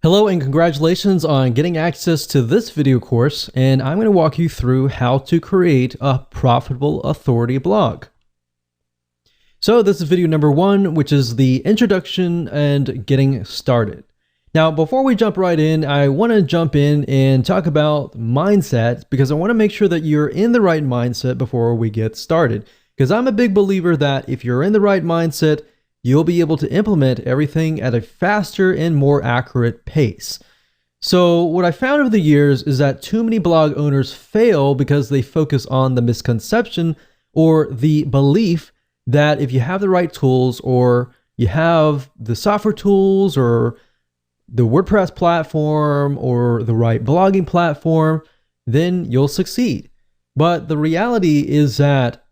Hello and congratulations on getting access to this video course, and I'm going to walk you through how to create a profitable authority blog. So this is video number 1, which is the introduction and getting started. Now, before we jump right in, I want to jump in and talk about mindset because I want to make sure that you're in the right mindset before we get started. Because I'm a big believer that if you're in the right mindset, you'll be able to implement everything at a faster and more accurate pace. So what I found over the years is that too many blog owners fail because they focus on the misconception or the belief that if you have the right tools or you have the software tools or the WordPress platform or the right blogging platform, then you'll succeed. But the reality is that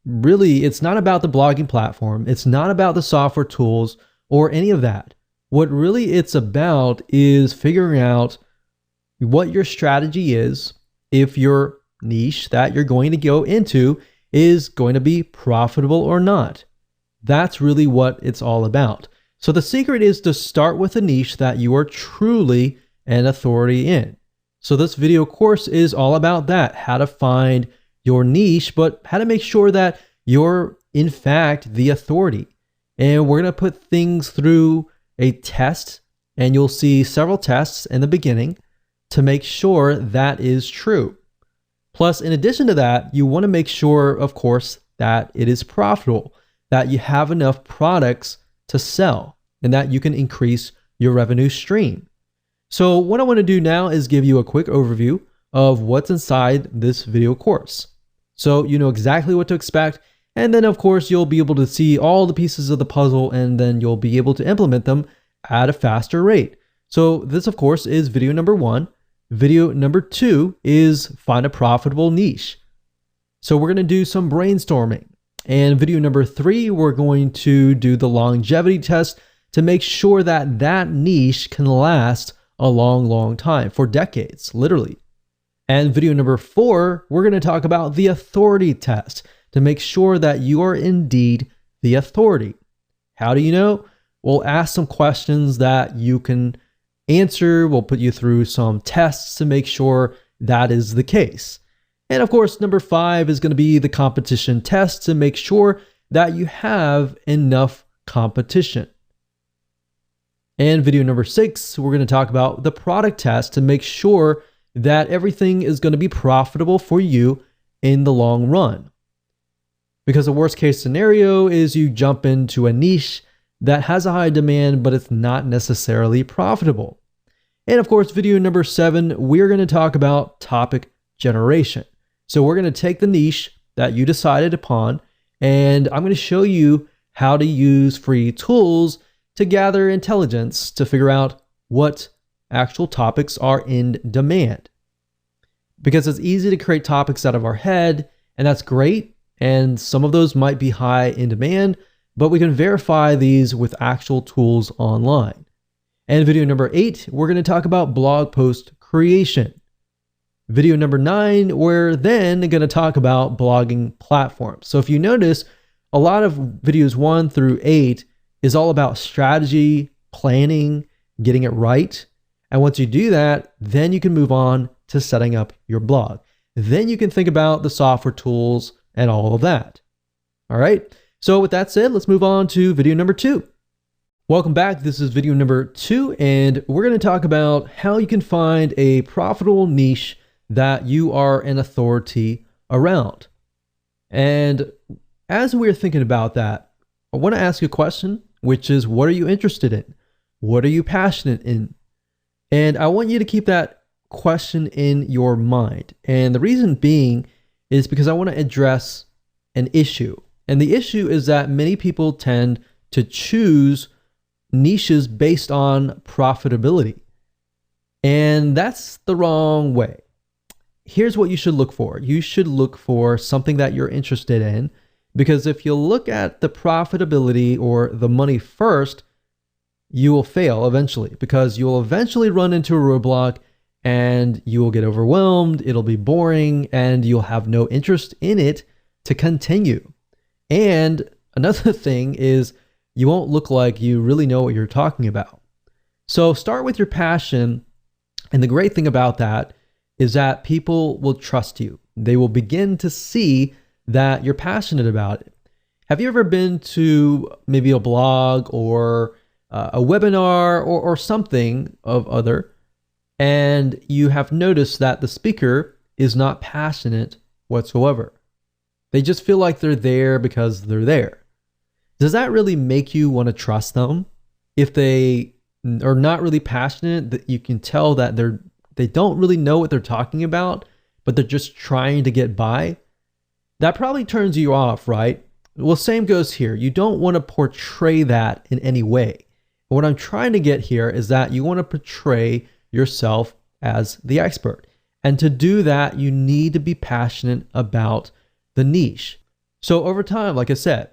really, it's not about the blogging platform. It's not about the software tools or any of that. What really it's about is figuring out what your strategy is, if your niche that you're going to go into is going to be profitable or not. That's really what it's all about. So the secret is to start with a niche that you are truly an authority in. So this video course is all about that, how to find your niche, but how to make sure that you're in fact the authority. And we're going to put things through a test, and you'll see several tests in the beginning to make sure that is true. Plus, in addition to that, you want to make sure, of course, that it is profitable, that you have enough products to sell, and that you can increase your revenue stream. So what I want to do now is give you a quick overview of what's inside this video course. So you know exactly what to expect, and then of course you'll be able to see all the pieces of the puzzle, and then you'll be able to implement them at a faster rate. So this of course is video number 1. Video number 2 is find a profitable niche. So we're going to do some brainstorming. And video number 3, we're going to do the longevity test to make sure that that niche can last a long time, for decades, literally. And video number 4, we're going to talk about the authority test to make sure that you are indeed the authority. How do you know? We'll ask some questions that you can answer. We'll put you through some tests to make sure that is the case. And of course, number 5 is going to be the competition test to make sure that you have enough competition. And video number 6, we're going to talk about the product test to make sure that everything is going to be profitable for you in the long run. Because the worst case scenario is you jump into a niche that has a high demand, but it's not necessarily profitable. And of course, video number 7, we're going to talk about topic generation. So we're going to take the niche that you decided upon, and I'm going to show you how to use free tools to gather intelligence to figure out what actual topics are in demand. Because it's easy to create topics out of our head, and that's great. And some of those might be high in demand, but we can verify these with actual tools online. And video number 8, we're going to talk about blog post creation. Video number 9, we're then going to talk about blogging platforms. So if you notice, a lot of videos 1 through 8 is all about strategy, planning, getting it right. And once you do that, then you can move on to setting up your blog. Then you can think about the software tools and all of that. All right. So with that said, let's move on to video number 2. Welcome back. This is video number 2, and we're going to talk about how you can find a profitable niche that you are an authority around. And as we're thinking about that, I want to ask you a question, which is, what are you interested in? What are you passionate in? And I want you to keep that question in your mind. And the reason being is because I want to address an issue. And the issue is that many people tend to choose niches based on profitability. And that's the wrong way. Here's what you should look for. You should look for something that you're interested in, because if you look at the profitability or the money first, you will fail eventually, because you will eventually run into a roadblock and you will get overwhelmed, it'll be boring, and you'll have no interest in it to continue. And another thing is you won't look like you really know what you're talking about. So start with your passion. And the great thing about that is that people will trust you. They will begin to see that you're passionate about it. Have you ever been to maybe a blog or a webinar or something of other, and you have noticed that the speaker is not passionate whatsoever? They just feel like they're there because they're there. Does that really make you want to trust them? If they are not really passionate, that you can tell that they don't really know what they're talking about, but they're just trying to get by. That probably turns you off, right? Well, same goes here. You don't want to portray that in any way. What I'm trying to get here is that you want to portray yourself as the expert. And to do that, you need to be passionate about the niche. So over time, like I said,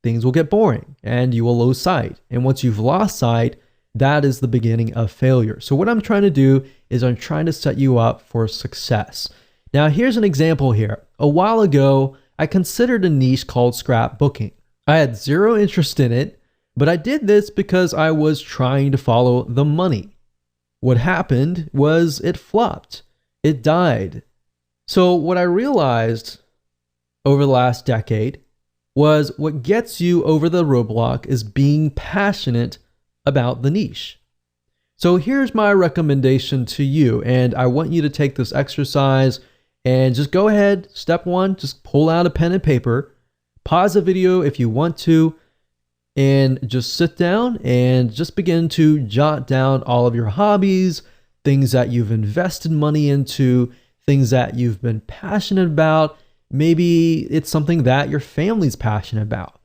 things will get boring and you will lose sight. And once you've lost sight, that is the beginning of failure. So what I'm trying to do is I'm trying to set you up for success. Now, here's an example here. A while ago, I considered a niche called scrapbooking. I had zero interest in it, but I did this because I was trying to follow the money. What happened was it flopped. It died. So what I realized over the last decade was what gets you over the roadblock is being passionate about the niche. So here's my recommendation to you, and I want you to take this exercise and just go ahead. Step one, just pull out a pen and paper, pause the video if you want to, and just sit down and just begin to jot down all of your hobbies, things that you've invested money into, things that you've been passionate about. Maybe it's something that your family's passionate about.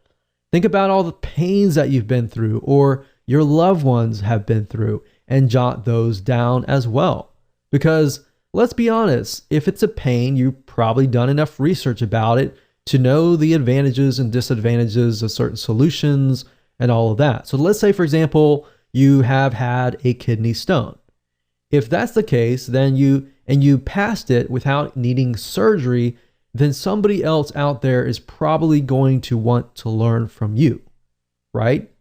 Think about all the pains that you've been through or your loved ones have been through, and jot those down as well. Because let's be honest, if it's a pain, you've probably done enough research about it to know the advantages and disadvantages of certain solutions and all of that. So let's say, for example, you have had a kidney stone. If that's the case, then you passed it without needing surgery, then somebody else out there is probably going to want to learn from you, right?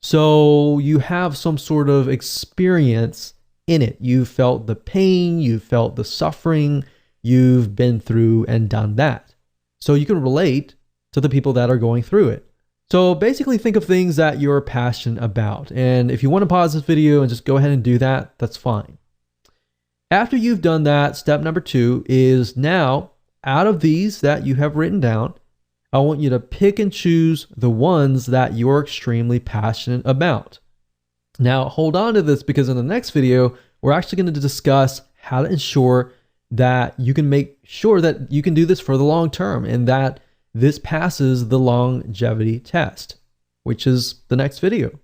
So you have some sort of experience in it. You felt the pain, you felt the suffering, you've been through and done that. So you can relate to the people that are going through it. So basically think of things that you're passionate about. And if you want to pause this video and just go ahead and do that, that's fine. After you've done that, step number 2 is now, out of these that you have written down, I want you to pick and choose the ones that you're extremely passionate about. Now, hold on to this because in the next video, we're actually going to discuss how to ensure that you can make sure that you can do this for the long term and that this passes the longevity test, which is the next video.